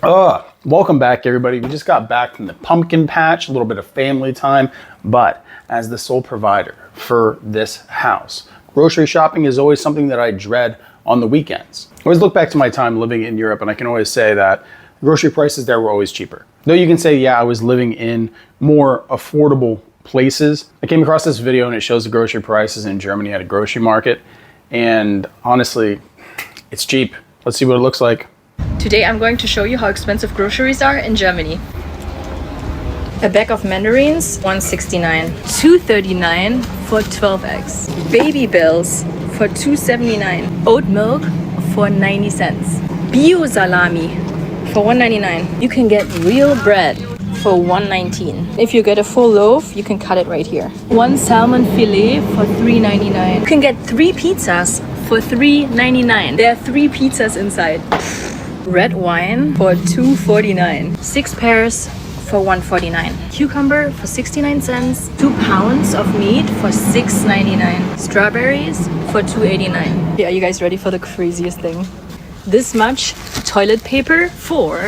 Welcome back, everybody. We just got back from the pumpkin patch, a little bit of family time, but as the sole provider for this house, grocery shopping is always something that I dread on the weekends. I always look back to my time living in Europe, and I can always say that grocery prices there were always cheaper. Though you can say, yeah, I was living in more affordable places. I came across this video and it shows the grocery prices in Germany at a grocery market, and honestly, it's cheap. Let's see what it looks like. Today I'm going to show you how expensive groceries are in Germany. A bag of mandarins, $1.69. $2.39 for 12 eggs. Baby bells for $2.79. Oat milk for 90 cents. Bio salami for $1.99. You can get real bread for $1.19. If you get a full loaf, you can cut it right here. One salmon fillet for $3.99. You can get 3 pizzas for $3.99. There are 3 pizzas inside. Red wine for $2.49. 6 pears for $1.49. Cucumber for 69 cents. 2 pounds of meat for $6.99. Strawberries for $2.89. Yeah, are you guys ready for the craziest thing? This much toilet paper for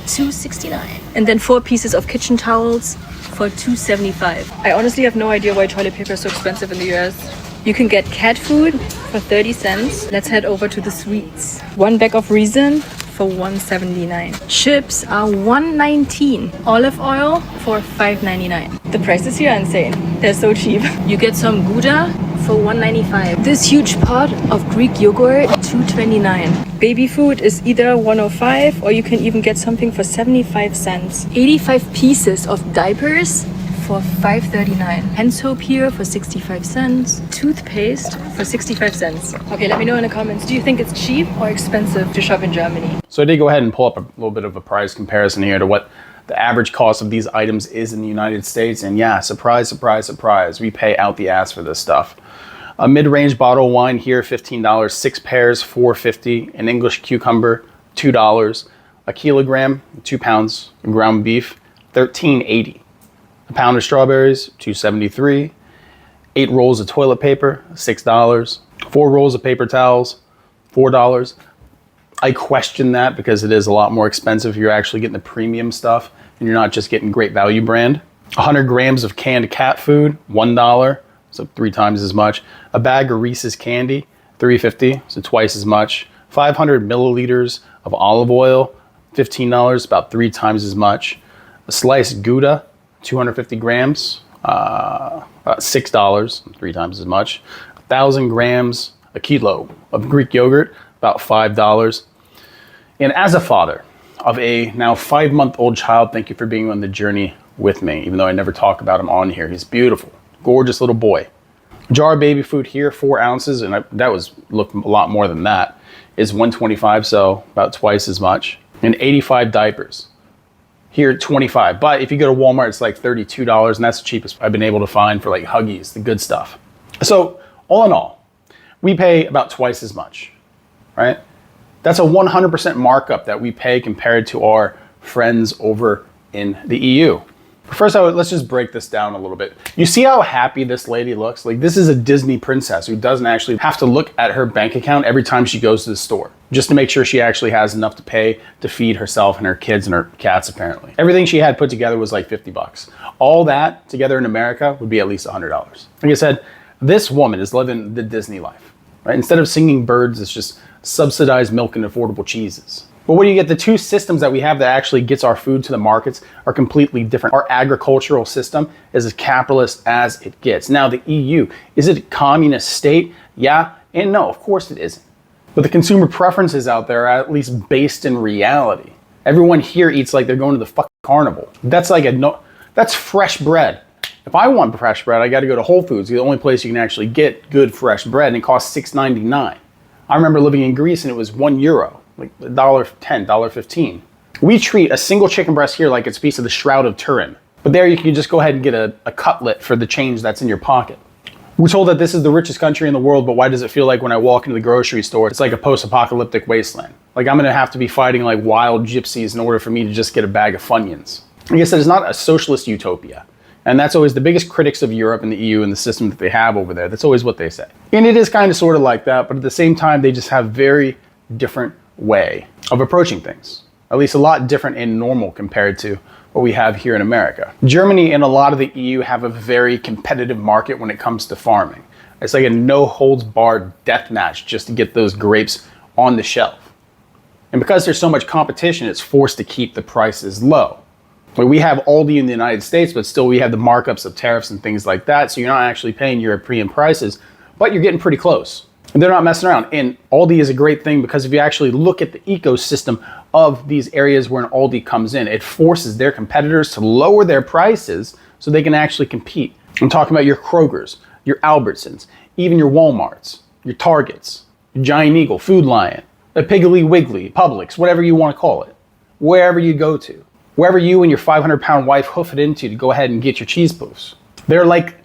$2.69. And then 4 pieces of kitchen towels for $2.75. I honestly have no idea why toilet paper is so expensive in the US. You can get cat food for 30 cents. Let's head over to the sweets. 1 bag of raisin for $1.79. Chips are $1.19. Olive oil for $5.99. The prices here are insane. They're so cheap. You get some Gouda for $1.95. This huge pot of Greek yogurt, $2.29. Baby food is either $1.05 or you can even get something for 75 cents. 85 pieces of diapers for $5.39. Hand soap here for 65 cents. Toothpaste for 65 cents. Okay, let me know in the comments. Do you think it's cheap or expensive to shop in Germany? So I did go ahead and pull up a little bit of a price comparison here to what the average cost of these items is in the United States. And yeah, surprise, surprise, surprise. We pay out the ass for this stuff. A mid-range bottle of wine here, $15. 6 pears, $4.50. An English cucumber, $2. A kilogram, 2 pounds of ground beef, $13.80. A pound of strawberries, $2.73. 8 rolls of toilet paper, $6. 4 rolls of paper towels, $4. I question that because it is a lot more expensive if you're actually getting the premium stuff and you're not just getting great value brand. 100 grams of canned cat food, $1, so 3 times as much. A bag of Reese's candy, $3.50, so twice as much. 500 milliliters of olive oil, $15, about 3 times as much. A sliced Gouda, 250 grams, about $6, 3 times as much. 1,000 grams, a kilo of Greek yogurt, about $5. And as a father of a now 5-month-old child, thank you for being on the journey with me, even though I never talk about him on here. He's beautiful, gorgeous little boy. Jar of baby food here, 4 ounces, and that looked a lot more than that, is $125, so about twice as much. And 85 diapers. Here, $25, but if you go to Walmart, it's like $32, and that's the cheapest I've been able to find for like Huggies, the good stuff. So all in all, we pay about twice as much, right? That's a 100% markup that we pay compared to our friends over in the EU. First, let's just break this down a little bit. You see how happy this lady looks? Like, this is a Disney princess who doesn't actually have to look at her bank account every time she goes to the store, just to make sure she actually has enough to pay to feed herself and her kids and her cats, apparently. Everything she had put together was like 50 bucks. All that together in America would be at least $100. Like I said, this woman is living the Disney life, right? Instead of singing birds, it's just subsidized milk and affordable cheeses. But what do you get? The 2 systems that we have that actually gets our food to the markets are completely different. Our agricultural system is as capitalist as it gets. Now, the EU, is it a communist state? Yeah and no, of course it isn't. But the consumer preferences out there are at least based in reality. Everyone here eats like they're going to the fucking carnival. That's like that's fresh bread. If I want fresh bread, I got to go to Whole Foods, the only place you can actually get good fresh bread, and it costs $6.99. I remember living in Greece and it was €1. Like $1.10, $1.15. We treat a single chicken breast here like it's a piece of the Shroud of Turin. But there you can just go ahead and get a cutlet for the change that's in your pocket. We're told that this is the richest country in the world, but why does it feel like when I walk into the grocery store, it's like a post-apocalyptic wasteland? Like I'm gonna have to be fighting like wild gypsies in order for me to just get a bag of Funyuns. Like I said, it's not a socialist utopia. And that's always the biggest critics of Europe and the EU and the system that they have over there. That's always what they say. And it is kind of sort of like that, but at the same time, they just have very different way of approaching things. at least a lot different and normal compared to what we have here in America. Germany and a lot of the EU have a very competitive market when it comes to farming. It's like a no-holds-barred death match just to get those grapes on the shelf. And because there's so much competition, it's forced to keep the prices low. We have Aldi in the United States, but still we have the markups of tariffs and things like that, so you're not actually paying European prices, but you're getting pretty close. And they're not messing around. And Aldi is a great thing because if you actually look at the ecosystem of these areas where an Aldi comes in, it forces their competitors to lower their prices so they can actually compete. I'm talking about your Krogers, your Albertsons, even your Walmarts, your Targets, your Giant Eagle, Food Lion, the Piggly Wiggly, Publix, whatever you want to call it, wherever you go to, wherever you and your 500-pound wife hoof it into to go ahead and get your cheese poofs. They're like,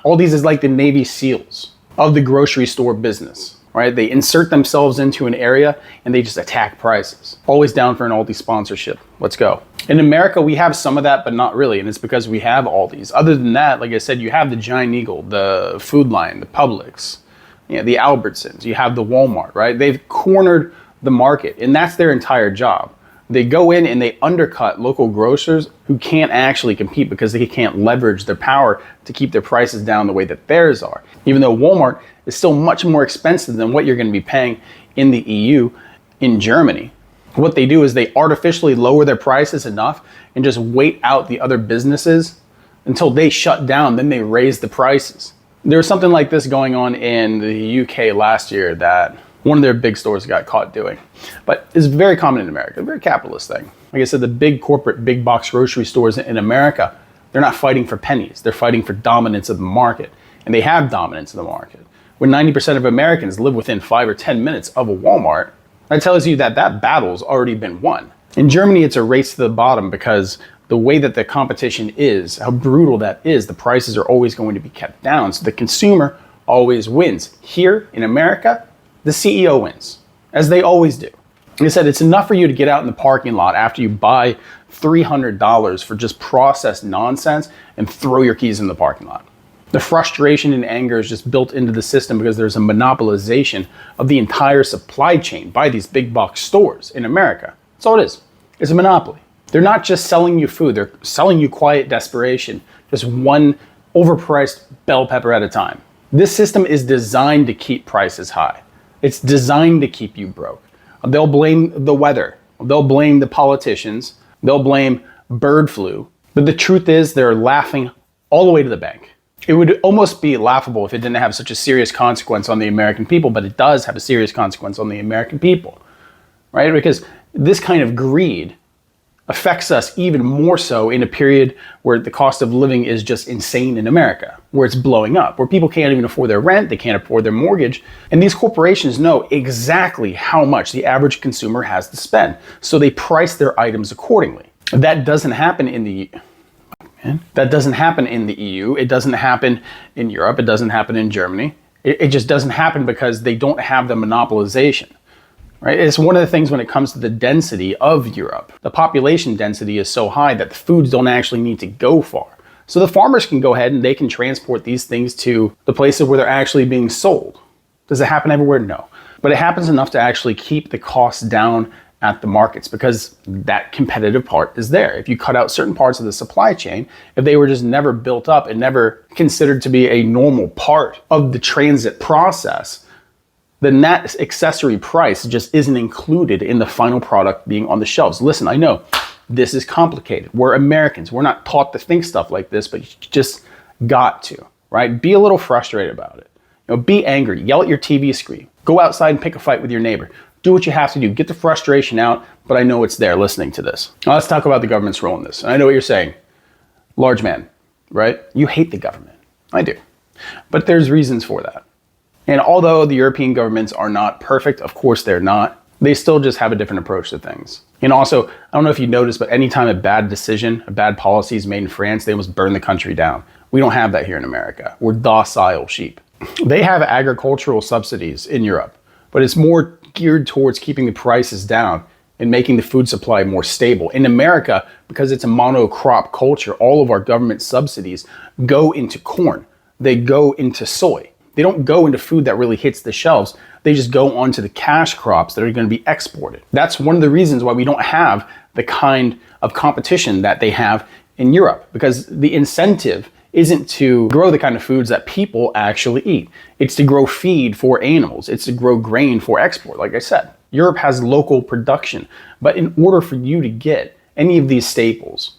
Aldi's is like the Navy SEALs of the grocery store business, right? They insert themselves into an area and they just attack prices. Always down for an Aldi sponsorship. Let's go. In America, we have some of that, but not really. And it's because we have Aldi's. Other than that, like I said, you have the Giant Eagle, the Food Lion, the Publix, the Albertsons, you have the Walmart, right? They've cornered the market and that's their entire job. They go in and they undercut local grocers who can't actually compete because they can't leverage their power to keep their prices down the way that theirs are. Even though Walmart is still much more expensive than what you're going to be paying in the EU, in Germany. What they do is they artificially lower their prices enough and just wait out the other businesses until they shut down, then they raise the prices. There was something like this going on in the UK last year that one of their big stores got caught doing. But it's very common in America, a very capitalist thing. Like I said, the big corporate, big box grocery stores in America, they're not fighting for pennies. They're fighting for dominance of the market. And they have dominance of the market. When 90% of Americans live within 5 or 10 minutes of a Walmart, that tells you that that battle's already been won. In Germany, it's a race to the bottom because the way that the competition is, how brutal that is, the prices are always going to be kept down. So the consumer always wins. Here in America, the CEO wins, as they always do. Like I said, it's enough for you to get out in the parking lot after you buy $300 for just processed nonsense and throw your keys in the parking lot. The frustration and anger is just built into the system because there's a monopolization of the entire supply chain by these big box stores in America. That's all it is. It's a monopoly. They're not just selling you food, they're selling you quiet desperation, just one overpriced bell pepper at a time. This system is designed to keep prices high. It's designed to keep you broke. They'll blame the weather. They'll blame the politicians. They'll blame bird flu. But the truth is they're laughing all the way to the bank. It would almost be laughable if it didn't have such a serious consequence on the American people, but it does have a serious consequence on the American people, right? Because this kind of greed affects us even more so in a period where the cost of living is just insane in America, where it's blowing up, where people can't even afford their rent, they can't afford their mortgage, and these corporations know exactly how much the average consumer has to spend, so they price their items accordingly. That doesn't happen in the That doesn't happen in the EU, it doesn't happen in Europe, it doesn't happen in Germany. It just doesn't happen because they don't have the monopolization. Right? It's one of the things when it comes to the density of Europe. The population density is so high that the foods don't actually need to go far. So the farmers can go ahead and they can transport these things to the places where they're actually being sold. Does it happen everywhere? No. But it happens enough to actually keep the costs down at the markets because that competitive part is there. If you cut out certain parts of the supply chain, if they were just never built up and never considered to be a normal part of the transit process, then that accessory price just isn't included in the final product being on the shelves. Listen, I know this is complicated. We're Americans. We're not taught to think stuff like this, but you just got to, right? Be a little frustrated about it. Be angry. Yell at your TV screen. Go outside and pick a fight with your neighbor. Do what you have to do. Get the frustration out, but I know it's there listening to this. Now let's talk about the government's role in this. And I know what you're saying. Large man, right? You hate the government. I do. But there's reasons for that. And although the European governments are not perfect, of course they're not, they still just have a different approach to things. And also, I don't know if you noticed, but anytime a bad decision, a bad policy is made in France, they almost burn the country down. We don't have that here in America. We're docile sheep. They have agricultural subsidies in Europe, but it's more geared towards keeping the prices down and making the food supply more stable. In America, because it's a monocrop culture, all of our government subsidies go into corn. They go into soy. They don't go into food that really hits the shelves. They just go onto the cash crops that are going to be exported. That's one of the reasons why we don't have the kind of competition that they have in Europe, because the incentive isn't to grow the kind of foods that people actually eat. It's to grow feed for animals. It's to grow grain for export, like I said. Europe has local production, but in order for you to get any of these staples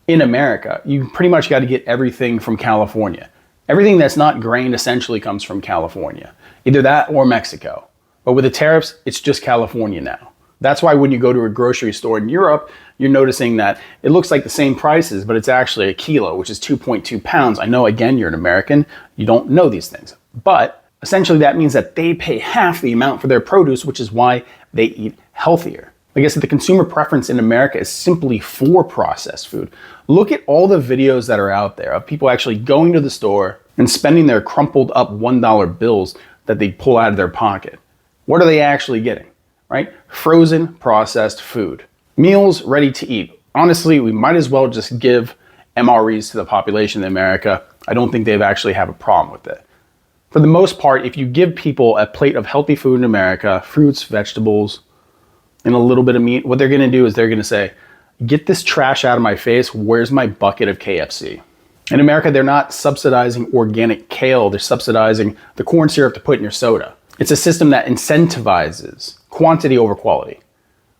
in America, you pretty much got to get everything from California. Everything that's not grain essentially comes from California, either that or Mexico. But with the tariffs, it's just California now. That's why when you go to a grocery store in Europe, you're noticing that it looks like the same prices, but it's actually a kilo, which is 2.2 pounds. I know, again, you're an American, you don't know these things. But essentially that means that they pay half the amount for their produce, which is why they eat healthier. Like I said, the consumer preference in America is simply for processed food. Look at all the videos that are out there of people actually going to the store and spending their crumpled up $1 bills that they pull out of their pocket. What are they actually getting, right? Frozen processed food. Meals ready to eat. Honestly, we might as well just give MREs to the population in America. I don't think they've actually have a problem with it. For the most part, if you give people a plate of healthy food in America, fruits, vegetables, and a little bit of meat, what they're going to do is they're going to say, get this trash out of my face. Where's my bucket of KFC? In America, they're not subsidizing organic kale. They're subsidizing the corn syrup to put in your soda. It's a system that incentivizes quantity over quality,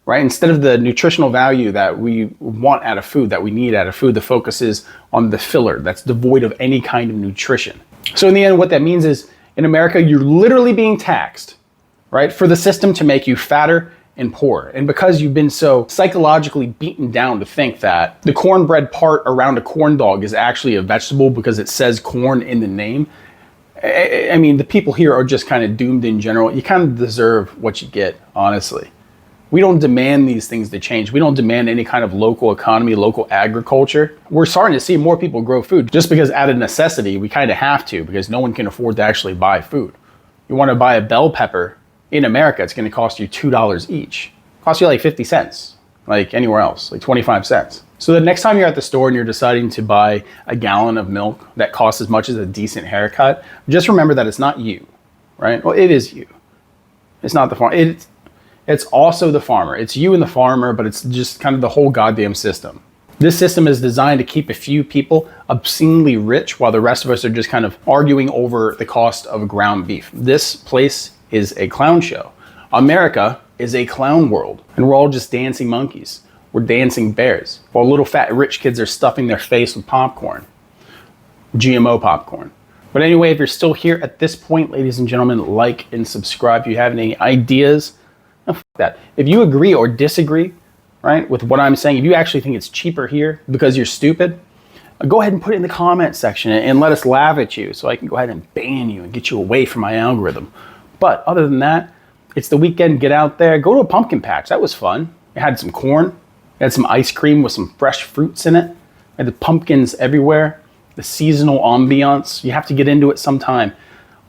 right? Instead of the nutritional value that we want out of food, that we need out of food, the focus is on the filler that's devoid of any kind of nutrition. So in the end, what that means is in America, you're literally being taxed, right? For the system to make you fatter and poorer. And because you've been so psychologically beaten down to think that the cornbread part around a corn dog is actually a vegetable because it says corn in the name, I mean, the people here are just kind of doomed in general. You kind of deserve what you get, honestly. We don't demand these things to change. We don't demand any kind of local economy, local agriculture. We're starting to see more people grow food just because out of necessity, we kind of have to, because no one can afford to actually buy food. You want to buy a bell pepper in America, it's going to cost you $2 each. It costs you like 50 cents, like anywhere else, like 25 cents. So the next time you're at the store and you're deciding to buy a gallon of milk that costs as much as a decent haircut, just remember that it's not you, right? Well, it is you. It's not the farmer. It's also the farmer. It's you and the farmer, but it's just kind of the whole goddamn system. This system is designed to keep a few people obscenely rich while the rest of us are just kind of arguing over the cost of ground beef. This place is a clown show. America is a clown world, and we're all just dancing monkeys. We're dancing bears, while little fat rich kids are stuffing their face with popcorn, GMO popcorn. But anyway, if you're still here at this point, ladies and gentlemen, like and subscribe. If you have any ideas, fuck that. If you agree or disagree, right, with what I'm saying, if you actually think it's cheaper here because you're stupid, go ahead and put it in the comment section and let us laugh at you so I can go ahead and ban you and get you away from my algorithm. But other than that, it's the weekend, get out there, go to a pumpkin patch. That was fun. It had some corn, it had some ice cream with some fresh fruits in it. It had the pumpkins everywhere, the seasonal ambiance. You have to get into it sometime.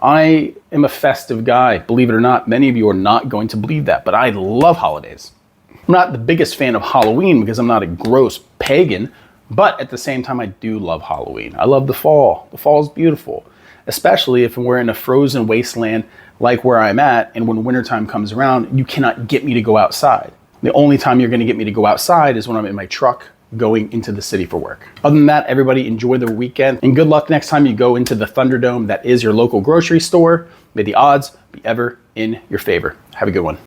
I am a festive guy, believe it or not. Many of you are not going to believe that, but I love holidays. I'm not the biggest fan of Halloween because I'm not a gross pagan, but at the same time, I do love Halloween. I love the fall. The fall is beautiful, especially if we're in a frozen wasteland like where I'm at, and when wintertime comes around, you cannot get me to go outside. The only time you're gonna get me to go outside is when I'm in my truck going into the city for work. Other than that, everybody enjoy the weekend, and good luck next time you go into the Thunderdome that is your local grocery store. May the odds be ever in your favor. Have a good one.